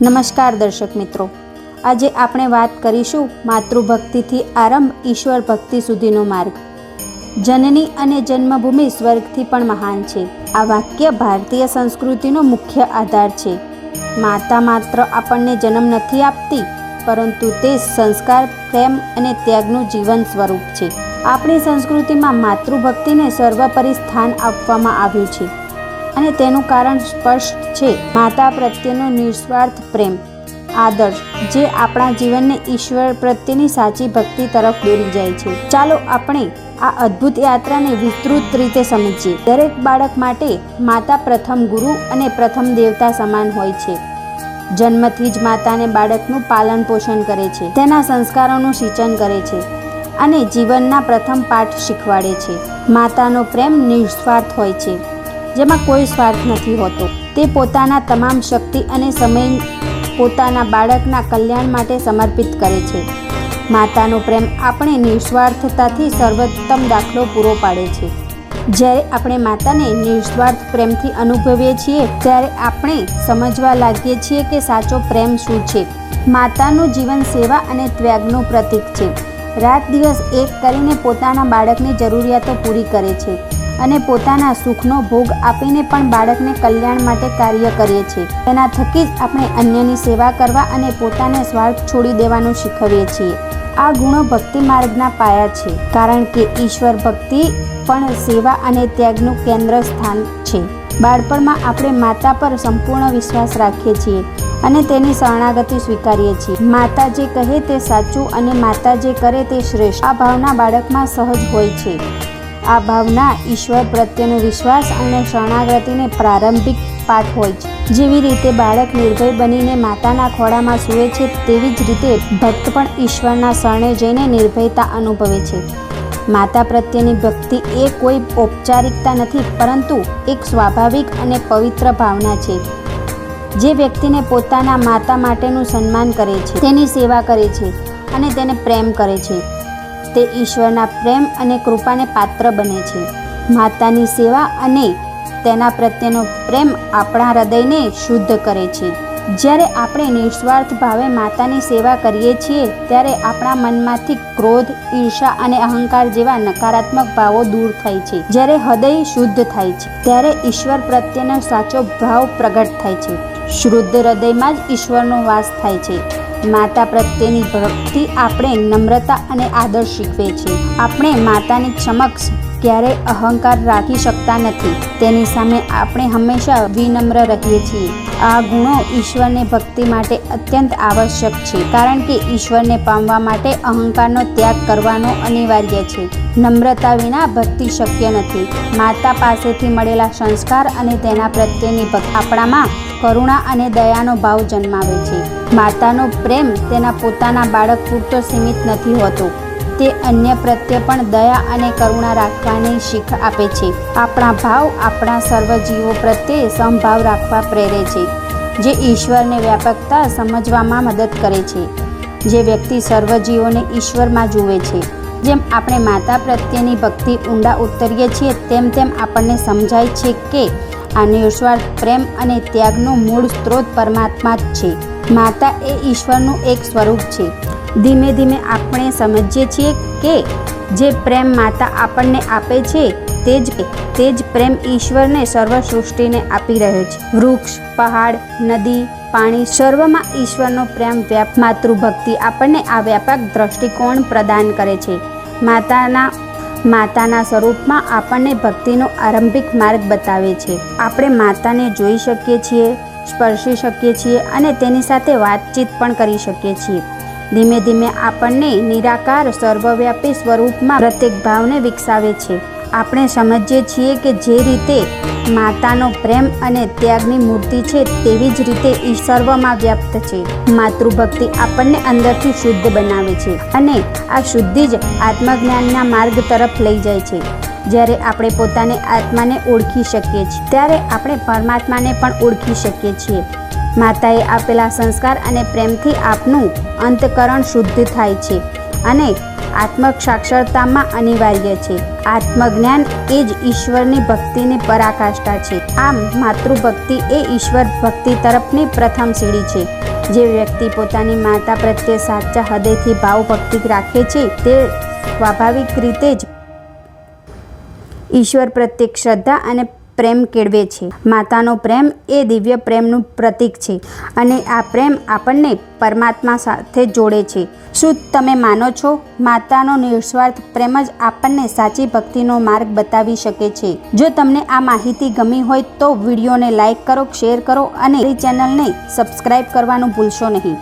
નમસ્કાર દર્શક મિત્રો, આજે આપણે વાત કરીશું માતૃભક્તિથી આરંભ ઈશ્વર ભક્તિ સુધીનો માર્ગ. જનની અને જન્મભૂમિ સ્વર્ગથી પણ મહાન છે. આ વાક્ય ભારતીય સંસ્કૃતિનો મુખ્ય આધાર છે. માતા માત્ર આપણને જન્મ નથી આપતી, પરંતુ તે સંસ્કાર, પ્રેમ અને ત્યાગનું જીવન સ્વરૂપ છે. આપણી સંસ્કૃતિમાં માતૃભક્તિને સર્વોપરી સ્થાન આપવામાં આવ્યું છે અને તેનું કારણ સ્પષ્ટ છે. માતા પ્રત્યેનો નિસ્વાર્થ પ્રેમ, આદર્શ, જે આપણા જીવનને ઈશ્વર પ્રત્યેની સાચી ભક્તિ તરફ દોરી જાય છે. ચાલો આપણે આ અદ્ભુત યાત્રાને વિસ્તૃત રીતે સમજીએ. દરેક બાળક માટે માતા પ્રથમ ગુરુ અને પ્રથમ દેવતા સમાન હોય છે. જન્મથી જ માતાને બાળકનું પાલન પોષણ કરે છે, તેના સંસ્કારોનું સિંચન કરે છે અને જીવનના પ્રથમ પાઠ શીખવાડે છે. માતાનો પ્રેમ નિસ્વાર્થ હોય છે, જેમાં કોઈ સ્વાર્થ નથી હોતો. તે પોતાના તમામ શક્તિ અને સમય પોતાના બાળકના કલ્યાણ માટે સમર્પિત કરે છે. માતાનો પ્રેમ આપણે નિસ્વાર્થતાથી સર્વોત્તમ દાખલો પૂરો પાડે છે. જ્યારે આપણે માતાને નિસ્વાર્થ પ્રેમથી અનુભવીએ છીએ, ત્યારે આપણે સમજવા લાગીએ છીએ કે સાચો પ્રેમ શું છે. માતાનું જીવન સેવા અને ત્યાગનું પ્રતીક છે. રાત દિવસ એક કરીને પોતાના બાળકની જરૂરિયાતો પૂરી કરે છે અને પોતાના સુખનો ભોગ આપીને પણ બાળકને કલ્યાણ માટે કાર્ય કરીએ છીએ. તેના થકી જ આપણે અન્યની સેવા કરવા અને પોતાને સ્વાર્થ છોડી દેવાનું શીખવીએ છીએ. આ ગુણો ભક્તિ માર્ગના પાયા છે, કારણ કે ઈશ્વર ભક્તિ પણ સેવા અને ત્યાગનું કેન્દ્ર સ્થાન છે. બાળપણમાં આપણે માતા પર સંપૂર્ણ વિશ્વાસ રાખીએ છીએ અને તેની શરણાગતિ સ્વીકારીએ છીએ. માતા જે કહે તે સાચું અને માતા જે કરે તે શ્રેષ્ઠ. આ ભાવના બાળકમાં સહજ હોય છે. આ ભાવના ઈશ્વર પ્રત્યેનો વિશ્વાસ અને શરણાગતિને પ્રારંભિક પાઠ હોય છે. જેવી રીતે બાળક નિર્ભય બનીને માતાના ખોળામાં સૂવે છે, તેવી જ રીતે ભક્ત પણ ઈશ્વરના શરણે જઈને નિર્ભયતા અનુભવે છે. માતા પ્રત્યેની ભક્તિ એ કોઈ ઔપચારિકતા નથી, પરંતુ એક સ્વાભાવિક અને પવિત્ર ભાવના છે. જે વ્યક્તિને પોતાના માતા માટેનું સન્માન કરે છે, તેની સેવા કરે છે અને તેને પ્રેમ કરે છે, તે ઈશ્વરના પ્રેમ અને કૃપાને પાત્ર બને છે. માતાની સેવા અને તેના પ્રત્યેનો પ્રેમ આપણા હૃદયને શુદ્ધ કરે છે. જ્યારે આપણે નિસ્વાર્થ ભાવે માતાની સેવા કરીએ છીએ, ત્યારે આપણા મનમાંથી ક્રોધ, ઈર્ષા અને અહંકાર જેવા નકારાત્મક ભાવો દૂર થાય છે. જ્યારે હૃદય શુદ્ધ થાય છે, ત્યારે ઈશ્વર પ્રત્યેનો સાચો ભાવ પ્રગટ થાય છે. શુદ્ધ હૃદયમાં જ ઈશ્વરનો વાસ થાય છે. માતા પ્રત્યેની ભક્તિ આપણે નમ્રતા અને આદર શીખવે છે. આપણે માતાની સમક્ષ ક્યારેય અહંકાર રાખી શકતા નથી. તેની સામે આપણે હંમેશા વિનમ્ર રહીએ છીએ. આ ગુણો ઈશ્વરની ભક્તિ માટે અત્યંત આવશ્યક છે, કારણ કે ઈશ્વરને પામવા માટે અહંકારનો ત્યાગ કરવાનો અનિવાર્ય છે. નમ્રતા વિના ભક્તિ શક્ય નથી. માતા પાસેથી મળેલા સંસ્કાર અને તેના પ્રત્યેની ભક્તિ આપણામાં કરુણા અને દયાનો ભાવ જન્માવે છે. માતાનો પ્રેમ તેના પોતાના બાળક પૂરતો સીમિત નથી હોતો. તે અન્ય પ્રત્યે પણ દયા અને કરુણા રાખવાની શીખ આપે છે. આપણા ભાવ આપણા સર્વ જીવો પ્રત્યે સમભાવ રાખવા પ્રેરે છે, જે ઈશ્વરની વ્યાપકતા સમજવામાં મદદ કરે છે. જે વ્યક્તિ સર્વ જીવોને ઈશ્વરમાં જુએ છે, જેમ આપણે માતા પ્રત્યેની ભક્તિ ઊંડા ઉતરીએ છીએ, તેમ તેમ આપણને સમજાય છે કે આ નિસ્વાર્થ પ્રેમ અને ત્યાગનું મૂળ સ્ત્રોત પરમાત્મા જ છે. માતા એ ઈશ્વરનું એક સ્વરૂપ છે. ધીમે ધીમે આપણે સમજીએ છીએ કે જે પ્રેમ માતા આપણને આપે છે, તે જ પ્રેમ ઈશ્વરને સર્વ સૃષ્ટિને આપી રહ્યો છે. વૃક્ષ, પહાડ, નદી, પાણી, સર્વમાં ઈશ્વરનો પ્રેમ વ્યાપ. માતૃભક્તિ આપણને આ વ્યાપક દ્રષ્ટિકોણ પ્રદાન કરે છે. માતાના સ્વરૂપમાં આપણને ભક્તિનો આરંભિક માર્ગ બતાવે છે. આપણે માતાને જોઈ શકીએ છીએ, સ્પર્શી શકીએ છીએ અને તેની સાથે વાતચીત પણ કરી શકીએ છીએ. ધીમે ધીમે આપણને નિરાકાર સર્વવ્યાપી સ્વરૂપમાં પ્રત્યેક ભાવને વિકસાવે છે. આપણે સમજીએ છીએ કે જે રીતે માતાનો પ્રેમ અને ત્યાગની મૂર્તિ છે, તેવી જ રીતે સર્વમાં વ્યાપ્ત છે. માતૃભક્તિ આપણને અંદરથી શુદ્ધ બનાવે છે અને આ શુદ્ધિ જ આત્મજ્ઞાનના માર્ગ તરફ લઈ જાય છે. જ્યારે આપણે પોતાને આત્માને ઓળખી શકીએ છીએ, ત્યારે આપણે પરમાત્માને પણ ઓળખી શકીએ છીએ. માતાએ આપેલા સંસ્કાર અને પ્રેમથી આપનું અંતઃકરણ શુદ્ધ થાય છે અને આત્મ સાક્ષરતામાં અનિવાર્ય છે. આત્મજ્ઞાન એ જ ઈશ્વરની ભક્તિની પરાકાષ્ઠા છે. આમ માતૃભક્તિ એ ઈશ્વર ભક્તિ તરફની પ્રથમ સીડી છે. જે વ્યક્તિ પોતાની માતા પ્રત્યે સાચા હૃદયથી ભાવભક્તિ રાખે છે તે સ્વાભાવિક રીતે જ ઈશ્વર પ્રત્યે શ્રદ્ધા અને પ્રેમ કેળવે છે. માતાનો પ્રેમ એ દિવ્ય પ્રેમનું પ્રતીક છે અને આ પ્રેમ આપણને પરમાત્મા સાથે જોડે છે. શું તમે માનો છો? માતાનો નિસ્વાર્થ પ્રેમ જ આપણને સાચી ભક્તિનો માર્ગ બતાવી શકે છે. જો તમને આ માહિતી ગમી હોય તો વિડીયોને લાઈક કરો, શેર કરો અને ચેનલને સબસ્ક્રાઈબ કરવાનું ભૂલશો નહીં.